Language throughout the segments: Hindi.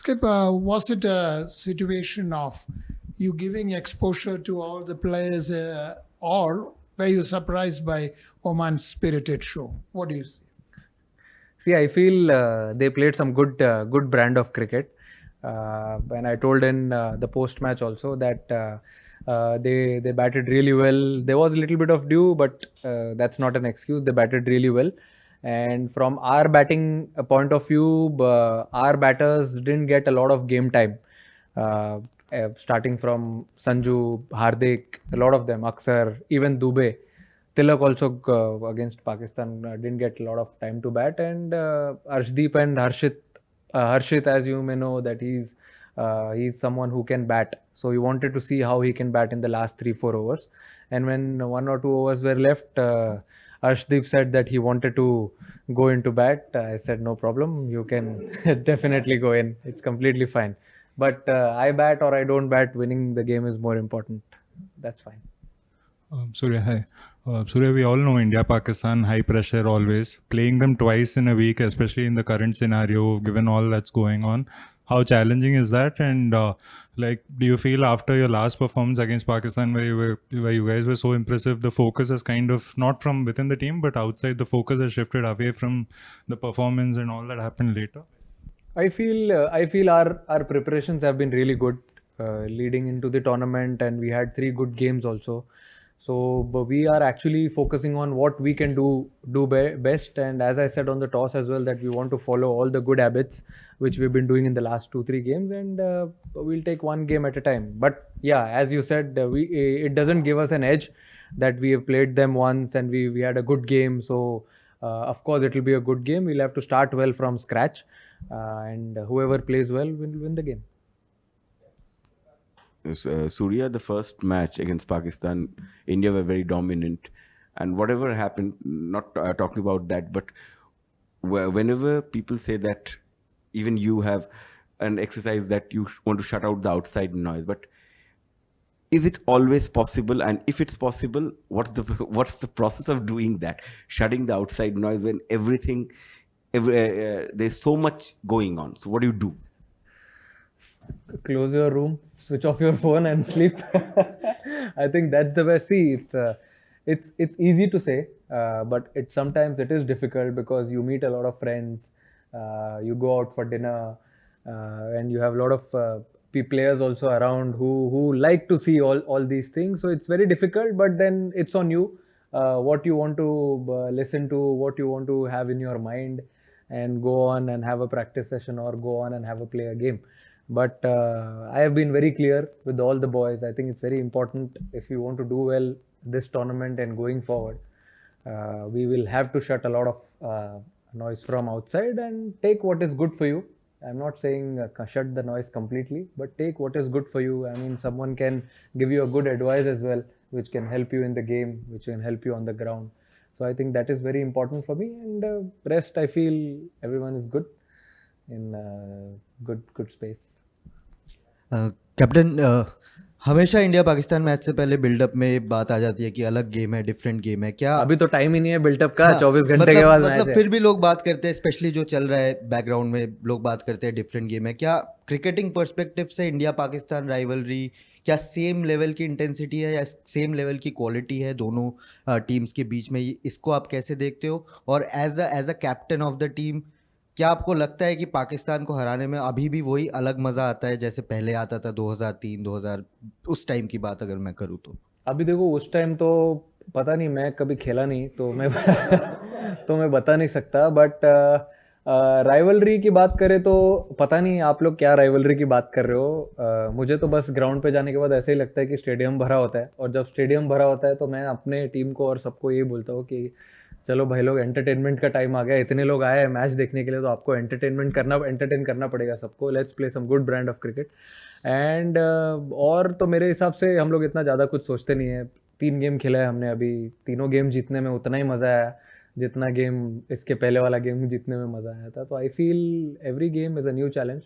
Skip, was it a situation of you giving exposure to all the players, or were you surprised by Oman's spirited show? What do you see? See, I feel they played some good brand of cricket. And I told in the post match also that they batted really well. There was a little bit of dew, but that's not an excuse. They batted really well. And from our batting point of view, our batters didn't get a lot of game time. Uh, Starting from Sanju, Hardik, a lot of them, Aksar, even Dubey. Tilak also against Pakistan didn't get a lot of time to bat, and Arshdeep and Harshit, as you may know, that he's someone who can bat. So we wanted to see how he can bat in the last 3-4 overs. And when 1 or 2 overs were left, Arshdeep said that he wanted to go into bat. I said no problem, you can definitely go in. It's completely fine. But I bat or I don't bat, winning the game is more important. That's fine. Surya, hi. Surya, we all know India, Pakistan, high pressure always. Playing them twice in a week, especially in the current scenario, given all that's going on, how challenging is that? And do you feel after your last performance against Pakistan, where you guys were so impressive, the focus has kind of, not from within the team, but outside, the focus has shifted away from the performance and all that happened later? I feel our preparations have been really good leading into the tournament, and we had 3 good games also. So but we are actually focusing on what we can do best. And as I said on the toss as well, that we want to follow all the good habits which we've been doing in the last 2-3 games, and we'll take one game at a time. But yeah, as you said, it doesn't give us an edge that we have played them once and we had a good game. So of course it will be a good game. We'll have to start well from scratch, and whoever plays well will win the game. Surya, the first match against Pakistan, India were very dominant, and whatever happened, not talking about that, but whenever people say that, even you have an exercise that you want to shut out the outside noise, but is it always possible? And if it's possible, what's the process of doing that, shutting the outside noise when there's so much going on? So what do you do? Close your room, switch off your phone, and sleep. I think that's the best. See, it's easy to say, but sometimes it is difficult because you meet a lot of friends, you go out for dinner, and you have a lot of players also around who like to see all these things. So it's very difficult, but then it's on you. What you want to listen to, what you want to have in your mind, and go on and have a practice session or go on and have a game. But I have been very clear with all the boys. I think it's very important if you want to do well this tournament and going forward. We will have to shut a lot of noise from outside and take what is good for you. I'm not saying shut the noise completely, but take what is good for you. I mean, someone can give you a good advice as well, which can help you in the game, which can help you on the ground. So I think that is very important for me. And rest, I feel everyone is good in good space. Captain, हमेशा इंडिया पाकिस्तान मैच से पहले बिल्डअप में बात आ जाती है कि अलग गेम है, डिफरेंट गेम है. क्या अभी तो टाइम ही नहीं है बिल्डअप का? हाँ, 24 घंटे के बाद मैच है. फिर भी लोग बात करते हैं, स्पेशली जो चल रहा है बैकग्राउंड में, लोग बात करते हैं डिफरेंट गेम है. क्या क्रिकेटिंग पर्सपेक्टिव से इंडिया पाकिस्तान राइवलरी क्या सेम लेवल की इंटेंसिटी है या सेम लेवल की क्वालिटी है दोनों टीम्स के बीच में? इसको आप कैसे देखते हो? और as a captain of the team, क्या आपको लगता है कि पाकिस्तान को हराने में अभी भी वही अलग मज़ा आता है जैसे पहले आता था 2003-2000 उस टाइम की बात अगर मैं करूँ तो? अभी देखो, उस टाइम तो पता नहीं, मैं कभी खेला नहीं तो मैं तो मैं बता नहीं सकता. बट राइवलरी की बात करें तो पता नहीं आप लोग क्या राइवलरी की बात कर रहे हो. मुझे तो बस ग्राउंड पे जाने के बाद ऐसे ही लगता है कि स्टेडियम भरा होता है, और जब स्टेडियम भरा होता है तो मैं अपने टीम को और सबको ये बोलता हूँ कि चलो भाई लोग, एंटरटेनमेंट का टाइम आ गया. इतने लोग आए हैं मैच देखने के लिए, तो आपको एंटरटेन करना पड़ेगा सबको. Let's play some good brand of cricket. And और तो मेरे हिसाब से हम लोग इतना ज़्यादा कुछ सोचते नहीं है. 3 गेम खेला है हमने अभी, तीनों गेम जीतने में उतना ही मज़ा आया जितना गेम इसके पहले वाला गेम जीतने में मज़ा आया था. तो I feel every game is a new challenge.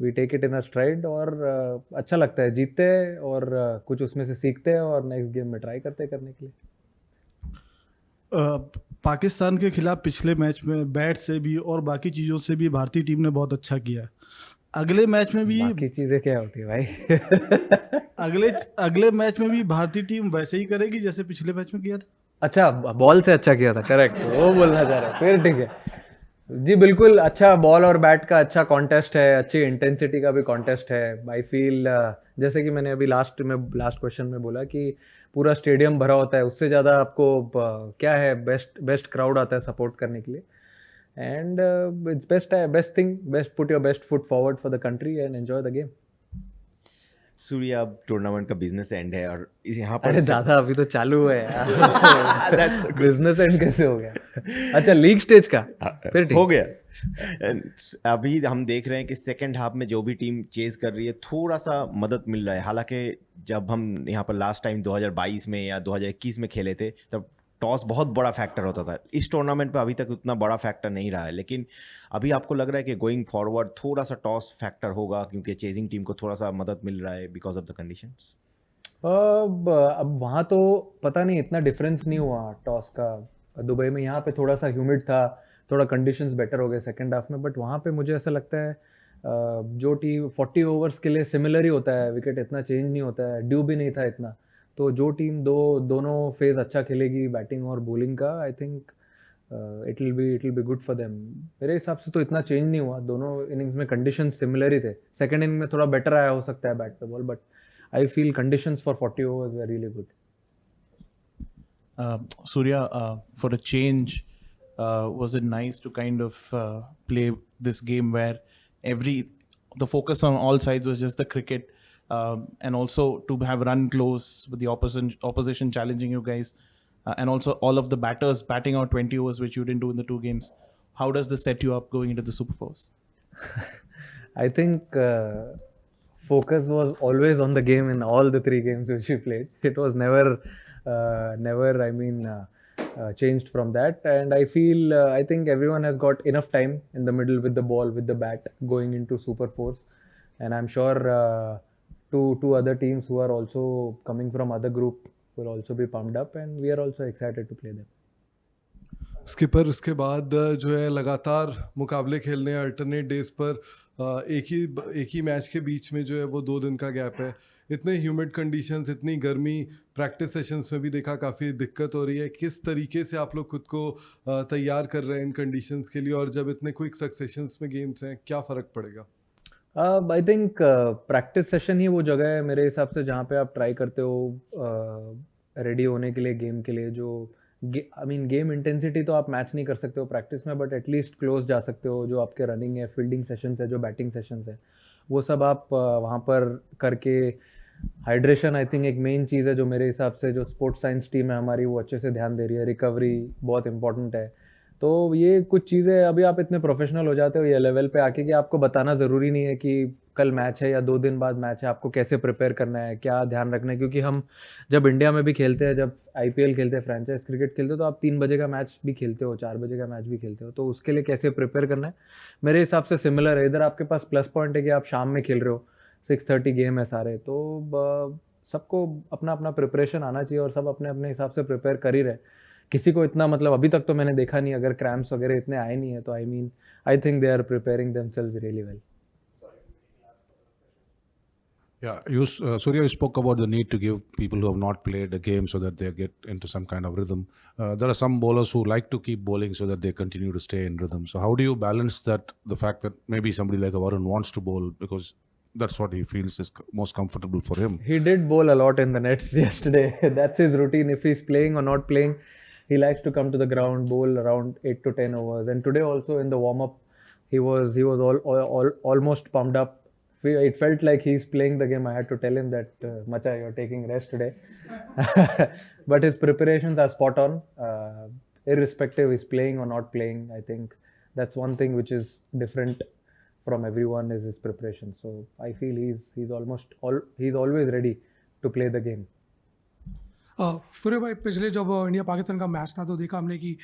We take it in a stride, और अच्छा लगता है. जीतते हैं और कुछ उसमें से सीखते हैं और नेक्स्ट गेम में ट्राई करते करने के लिए. पाकिस्तान के खिलाफ पिछले मैच में बैट से भी और बाकी चीज़ों से भी भारतीय टीम ने बहुत अच्छा किया है. अगले मैच में भी बाकी चीजें क्या होती है भाई? अगले मैच में भी भारतीय टीम वैसे ही करेगी जैसे पिछले मैच में किया था। अच्छा, बॉल से अच्छा किया था, करेक्ट, वो बोलना चाह रहे हैं, फिर ठीक है जी, बिल्कुल। अच्छा बॉल और बैट का अच्छा कॉन्टेस्ट है, अच्छी इंटेंसिटी का भी कॉन्टेस्ट है। आई फील जैसे कि मैंने अभी लास्ट क्वेश्चन में बोला कि पूरा स्टेडियम भरा होता है, उससे ज़्यादा आपको क्या है, बेस्ट क्राउड आता है सपोर्ट करने के लिए। And it's best put your best foot forward for the country and enjoy the game. Surya, अब टूर्नामेंट का बिजनेस एंड है और इस यहाँ पर अरे ज़्यादा, अभी तो चालू है यार। बिजनेस एंड कैसे हो गया? अच्छा, लीग स्टेज का फिर ठीक हो गया। अभी हम देख रहे हैं कि सेकंड हाफ में जो भी टीम चेज कर रही है थोड़ा सा मदद मिल रहा है। हालांकि जब हम यहाँ पर लास्ट टाइम 2022 में या 2021 में खेले थे तब टॉस बहुत बड़ा फैक्टर होता था। इस टूर्नामेंट पे अभी तक उतना बड़ा फैक्टर नहीं रहा है, लेकिन अभी आपको लग रहा है कि गोइंग फॉरवर्ड थोड़ा सा टॉस फैक्टर होगा क्योंकि चेजिंग टीम को थोड़ा सा मदद मिल रहा है बिकॉज ऑफ द कंडीशंस। अब वहाँ तो पता नहीं, इतना डिफरेंस नहीं हुआ टॉस का दुबई में। यहाँ पे थोड़ा सा ह्यूमिड था, थोड़ा कंडीशंस बेटर हो गए सेकंड हाफ में, बट वहाँ पे मुझे ऐसा लगता है जो टीम 40 ओवर्स के लिए सिमिलर ही होता है, विकेट इतना चेंज नहीं होता है, ड्यू भी नहीं था इतना। तो जो टीम दोनों फेज अच्छा खेलेगी बैटिंग और बॉलिंग का, I think it will be good for them. मेरे हिसाब से तो इतना चेंज नहीं हुआ, दोनों इनिंग्स में कंडीशंस सिमिलर ही थे। सेकंड इनिंग में थोड़ा बेटर आया हो सकता है बैट पे ball, but I feel conditions for 40 overs were really good. Surya, for a change, was it nice to kind of play this game where the focus on all sides was just the cricket, and also to have run close with the opposition challenging you guys, and also all of the batters batting out 20 overs, which you didn't do in the two games. How does this set you up going into the Super Fours? I think focus was always on the game in all the 3 games which we played. It was never changed from that. And I feel I think everyone has got enough time in the middle with the ball, with the bat, going into Super Fours. And I'm sure two other teams who are also coming from other group will also be pumped up, and we are also excited to play them. Skipper इसके बाद जो है लगातार मुकाबले खेलने अल्टरनेट डेज पर एक ही मैच के बीच में जो है वो 2 दिन का गैप है। इतने ह्यूमिड कंडीशंस, इतनी गर्मी, प्रैक्टिस सेशंस में भी देखा काफ़ी दिक्कत हो रही है। किस तरीके से आप लोग खुद को तैयार कर रहे हैं इन कंडीशंस के लिए, और जब इतने क्विक सक्सेशंस में गेम्स हैं क्या फ़र्क पड़ेगा? आई थिंक प्रैक्टिस सेशन ही वो जगह है मेरे हिसाब से जहाँ पे आप ट्राई करते हो रेडी होने के लिए गेम के लिए। जो गेम इंटेंसिटी तो आप मैच नहीं कर सकते हो प्रैक्टिस में, बट एटलीस्ट क्लोज जा सकते हो। जो आपके रनिंग है, फील्डिंग सेशंस है, जो बैटिंग सेशंस है, वो सब आप वहाँ पर करके। हाइड्रेशन आई थिंक एक मेन चीज़ है जो मेरे हिसाब से जो स्पोर्ट्स साइंस टीम है हमारी वो अच्छे से ध्यान दे रही है। रिकवरी बहुत इंपॉर्टेंट है। तो ये कुछ चीज़ें अभी आप इतने प्रोफेशनल हो जाते हो ये लेवल पे आके कि आपको बताना ज़रूरी नहीं है कि कल मैच है या 2 दिन बाद मैच है, आपको कैसे प्रिपेयर करना है, क्या ध्यान रखना है। क्योंकि हम जब इंडिया में भी खेलते हैं, जब IPL खेलते हैं, फ्रेंचाइज क्रिकेट खेलते हो, तो आप 3 बजे का मैच भी खेलते हो, 4 बजे का मैच भी खेलते हो। तो उसके लिए कैसे प्रिपेयर करना है मेरे हिसाब से सिमिलर है। इधर आपके पास प्लस पॉइंट है कि आप शाम में खेल रहे हो, 6:30 गेम है सारे, तो सबको अपना अपना प्रिपरेशन आना चाहिए और सब अपने अपने हिसाब से प्रिपेयर कर ही रहे। किसी को इतना मतलब अभी तक तो मैंने देखा नहीं, अगर क्रैम्प्स वगैरह इतने आए नहीं है तो I think they are preparing themselves really well. Yeah, Surya, you spoke about the need to give people who have not played a game so that they get into some kind of rhythm. There are some bowlers who like to keep bowling so that they continue to stay in rhythm. So how do you balance that, the fact that maybe somebody like Varun wants to bowl because that's what he feels is most comfortable for him? He did bowl a lot in the nets yesterday. That's his routine. If he's playing or not playing, he likes to come to the ground, bowl around 8 to 10 overs. And today also in the warm-up, he was almost pumped up. It felt like he's playing the game. I had to tell him that, Macha, you're taking rest today. But his preparations are spot on. Irrespective he's playing or not playing, I think that's one thing which is different from everyone is his preparation. So I feel he's always ready to play the game. सूर्य भाई, पिछले जब इंडिया पाकिस्तान का मैच था तो देखा हमने कि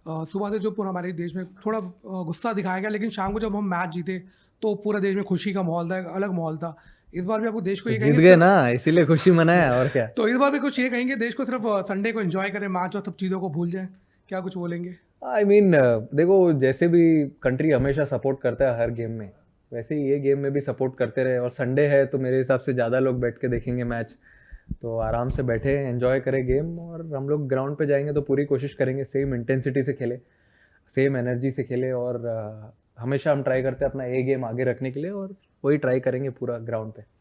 सुबह से जो पूरा हमारे देश में थोड़ा गुस्सा दिखाया गया, लेकिन शाम को जब हम मैच जीते तो पूरा देश में खुशी का माहौल था, एक अलग माहौल था। इस बार भी आपको देश को ये जीत गए ना, इसीलिए खुशी मनाया और क्या। तो इस बार भी कुछ ये कहेंगे देश को सिर्फ संडे को एंजॉय करें मैच और सब चीज़ों को भूल जाएं, क्या कुछ बोलेंगे? देखो, जैसे भी कंट्री हमेशा सपोर्ट करता है हर गेम में, वैसे ही ये गेम में भी सपोर्ट करते रहे, और संडे है तो मेरे हिसाब से ज़्यादा लोग बैठ के देखेंगे मैच, तो आराम से बैठे एंजॉय करें गेम, और हम लोग ग्राउंड पे जाएंगे तो पूरी कोशिश करेंगे सेम इंटेंसिटी से खेले, सेम एनर्जी से खेले, और हमेशा हम ट्राई करते हैं अपना ए गेम आगे रखने के लिए, और वही ट्राई करेंगे पूरा ग्राउंड पे।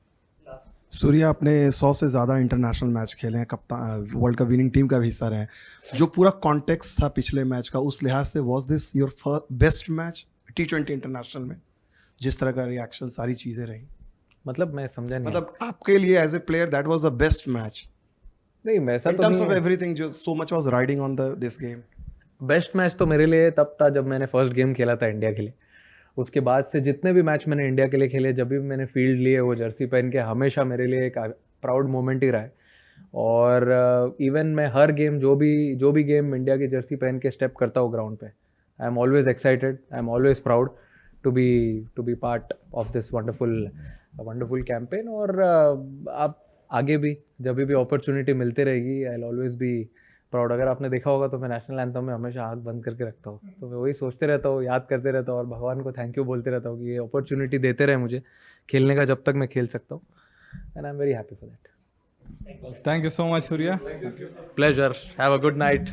सूर्या, आपने 100 से ज़्यादा इंटरनेशनल मैच खेले हैं, कप्तान वर्ल्ड कप विनिंग टीम का भी हिस्सा रहे हैं। जो पूरा कॉन्टेक्स्ट था पिछले मैच का, उस लिहाज से was this your best match T20 international में? जिस तरह का रिएक्शन, सारी चीज़ें रही, मतलब मैं समझा नहीं। मतलब आपके लिए as a player that was the best match नहीं, वैसा इन तो टर्म्स नहीं ऑफ है। एवरीथिंग, जो so much was riding on this game? Best match तो मेरे लिए तब था जब मैंने फर्स्ट गेम खेला था इंडिया के लिए। उसके बाद से जितने भी मैच मैंने इंडिया के लिए खेले, जब भी मैंने फील्ड लिए वो जर्सी पहन के, हमेशा मेरे लिए एक प्राउड मोमेंट ही रहा है। और इवन मैं हर गेम, जो भी गेम इंडिया की जर्सी पहन के स्टेप करता हूँ ग्राउंड पे, I am always excited, I am always proud to be part of this wonderful campaign. और आप आगे भी जब भी अपॉर्चुनिटी मिलती रहेगी, I will always be proud. अगर आपने देखा होगा तो मैं नेशनल एंथम में हमेशा आँख बंद करके रखता हूँ, तो मैं वही सोचते रहता हूँ, याद करते रहता हूँ, और भगवान को थैंक यू बोलते रहता हूँ कि ये अपॉर्चुनिटी देते रहे मुझे खेलने का जब तक मैं खेल सकता हूँ, and I am very happy for that. Thank you so much, Surya. Pleasure. Have a good night.